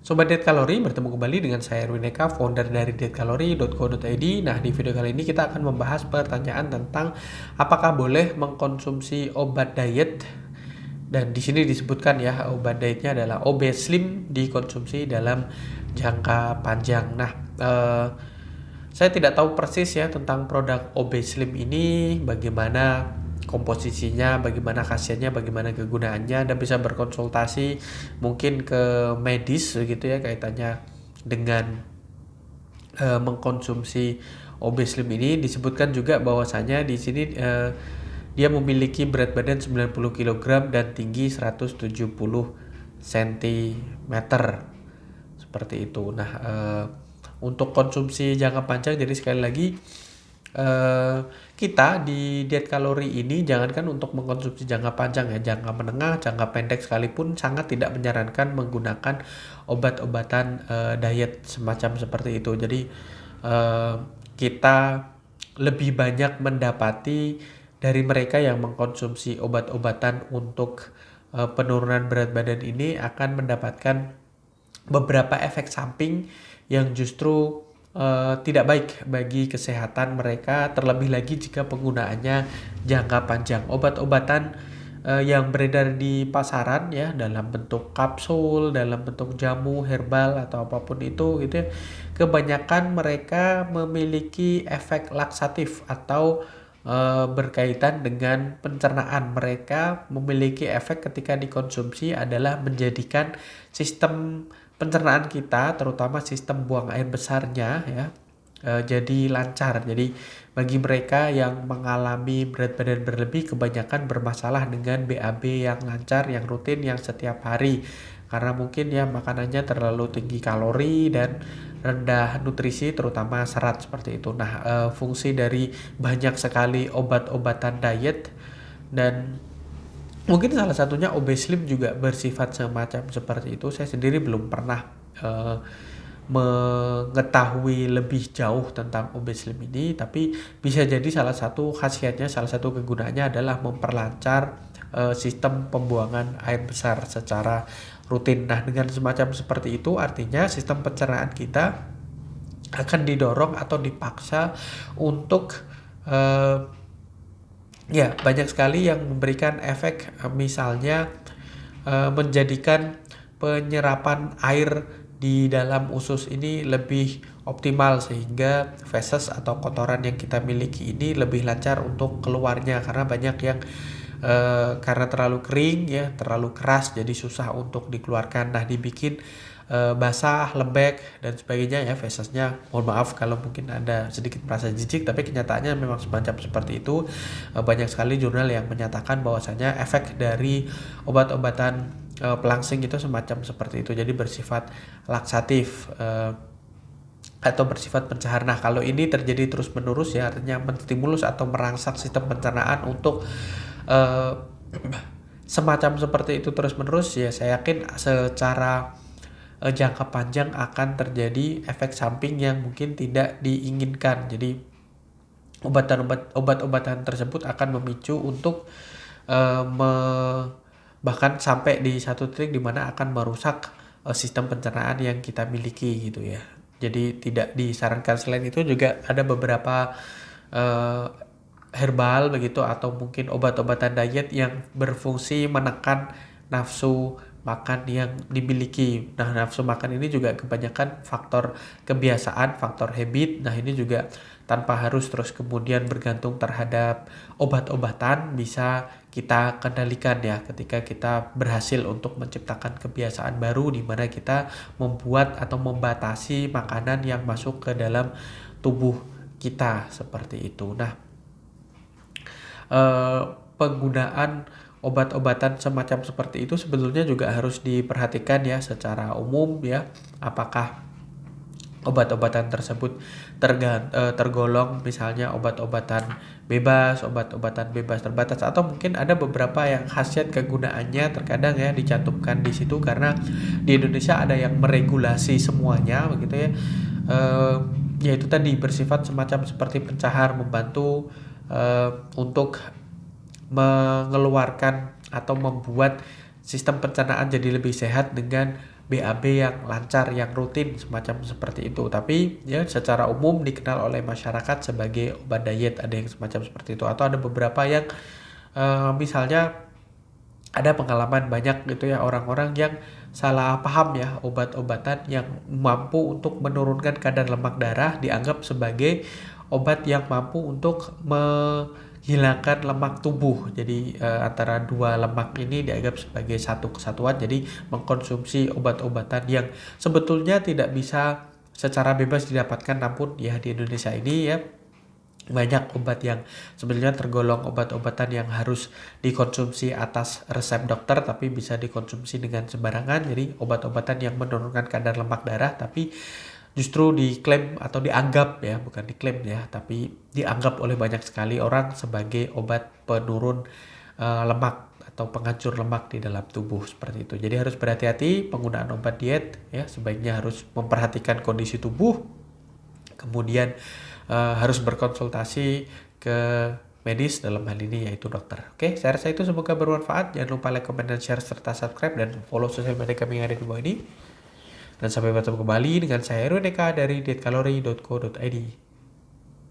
Sobat Diet Kalori, bertemu kembali dengan saya Erwin Eka, founder dari dietkalori.co.id. Nah, di video kali ini kita akan membahas pertanyaan tentang apakah boleh mengkonsumsi obat diet. Dan di sini disebutkan ya, obat dietnya adalah Obeslim dikonsumsi dalam jangka panjang. Nah, saya tidak tahu persis ya tentang produk Obeslim ini, bagaimana komposisinya, bagaimana khasiatnya, bagaimana kegunaannya. Anda bisa berkonsultasi mungkin ke medis gitu ya kaitannya dengan mengkonsumsi Obeslim ini. Disebutkan juga bahwasanya di sini dia memiliki berat badan 90 kg dan tinggi 170 cm. Seperti itu. Nah, untuk konsumsi jangka panjang, jadi sekali lagi kita di diet kalori ini jangankan untuk mengkonsumsi jangka panjang ya, jangka menengah, jangka pendek sekalipun sangat tidak menyarankan menggunakan obat-obatan diet semacam seperti itu. Jadi kita lebih banyak mendapati dari mereka yang mengkonsumsi obat-obatan untuk penurunan berat badan ini akan mendapatkan beberapa efek samping yang justru tidak baik bagi kesehatan mereka, terlebih lagi jika penggunaannya jangka panjang. Obat-obatan yang beredar di pasaran ya, dalam bentuk kapsul, dalam bentuk jamu herbal atau apapun itu gitu ya, kebanyakan mereka memiliki efek laksatif atau berkaitan dengan pencernaan. Mereka memiliki efek ketika dikonsumsi adalah menjadikan sistem pencernaan kita, terutama sistem buang air besarnya ya, jadi lancar. Jadi bagi mereka yang mengalami berat badan berlebih, kebanyakan bermasalah dengan BAB yang lancar, yang rutin, yang setiap hari, karena mungkin ya makanannya terlalu tinggi kalori dan rendah nutrisi, terutama serat seperti itu. Nah, fungsi dari banyak sekali obat-obatan diet, dan mungkin salah satunya Obeslim juga bersifat semacam seperti itu. Saya sendiri belum pernah mengetahui lebih jauh tentang Obeslim ini, tapi bisa jadi salah satu khasiatnya, salah satu kegunaannya adalah memperlancar sistem pembuangan air besar secara rutin. Nah, dengan semacam seperti itu artinya sistem pencernaan kita akan didorong atau dipaksa untuk ya, banyak sekali yang memberikan efek, misalnya menjadikan penyerapan air di dalam usus ini lebih optimal, sehingga feses atau kotoran yang kita miliki ini lebih lancar untuk keluarnya, karena banyak yang karena terlalu kering ya, terlalu keras, jadi susah untuk dikeluarkan. Nah, dibikin basah, lembek dan sebagainya ya fesesnya. Mohon maaf kalau mungkin Anda sedikit merasa jijik, tapi kenyataannya memang semacam seperti itu. Banyak sekali jurnal yang menyatakan bahwasanya efek dari obat-obatan pelangsing itu semacam seperti itu. Jadi bersifat laksatif atau bersifat pencahar. Nah, kalau ini terjadi terus-menerus ya, artinya menstimulus atau merangsang sistem pencernaan untuk semacam seperti itu terus-menerus ya, saya yakin secara jangka panjang akan terjadi efek samping yang mungkin tidak diinginkan. Jadi obat-obatan tersebut akan memicu untuk bahkan sampai di satu titik di mana akan merusak sistem pencernaan yang kita miliki gitu ya. Jadi tidak disarankan. Selain itu juga ada beberapa herbal begitu atau mungkin obat-obatan diet yang berfungsi menekan nafsu makan yang dimiliki. Nah, nafsu makan ini juga kebanyakan faktor kebiasaan, faktor habit. Nah, ini juga tanpa harus terus kemudian bergantung terhadap obat-obatan, bisa kita kendalikan ya ketika kita berhasil untuk menciptakan kebiasaan baru di mana kita membuat atau membatasi makanan yang masuk ke dalam tubuh kita seperti itu. Nah, penggunaan obat-obatan semacam seperti itu sebetulnya juga harus diperhatikan ya secara umum ya, apakah obat-obatan tersebut tergolong misalnya obat-obatan bebas, obat-obatan bebas terbatas, atau mungkin ada beberapa yang khasiat kegunaannya terkadang ya dicantumkan di situ karena di Indonesia ada yang meregulasi semuanya begitu ya. Yaitu tadi bersifat semacam seperti pencahar, membantu untuk mengeluarkan atau membuat sistem pencernaan jadi lebih sehat dengan BAB yang lancar, yang rutin, semacam seperti itu. Tapi ya secara umum dikenal oleh masyarakat sebagai obat diet, ada yang semacam seperti itu. Atau ada beberapa yang misalnya ada pengalaman banyak gitu ya orang-orang yang salah paham ya, obat-obatan yang mampu untuk menurunkan kadar lemak darah dianggap sebagai obat yang mampu untuk menghilangkan lemak tubuh. Jadi antara dua lemak ini dianggap sebagai satu kesatuan. Jadi mengkonsumsi obat-obatan yang sebetulnya tidak bisa secara bebas didapatkan, namun ya di Indonesia ini ya banyak obat yang sebenarnya tergolong obat-obatan yang harus dikonsumsi atas resep dokter tapi bisa dikonsumsi dengan sembarangan. Jadi obat-obatan yang menurunkan kadar lemak darah tapi justru diklaim atau dianggap ya, bukan diklaim ya, tapi dianggap oleh banyak sekali orang sebagai obat penurun lemak atau penghancur lemak di dalam tubuh seperti itu. Jadi harus berhati-hati penggunaan obat diet ya, sebaiknya harus memperhatikan kondisi tubuh. Kemudian harus berkonsultasi ke medis dalam hal ini yaitu dokter. Oke, saya rasa itu semoga bermanfaat. Jangan lupa like, comment, dan share serta subscribe dan follow sosial media kami yang ada di bawah ini. Dan sampai bertemu kembali dengan saya Heru Neka dari dietkalori.co.id.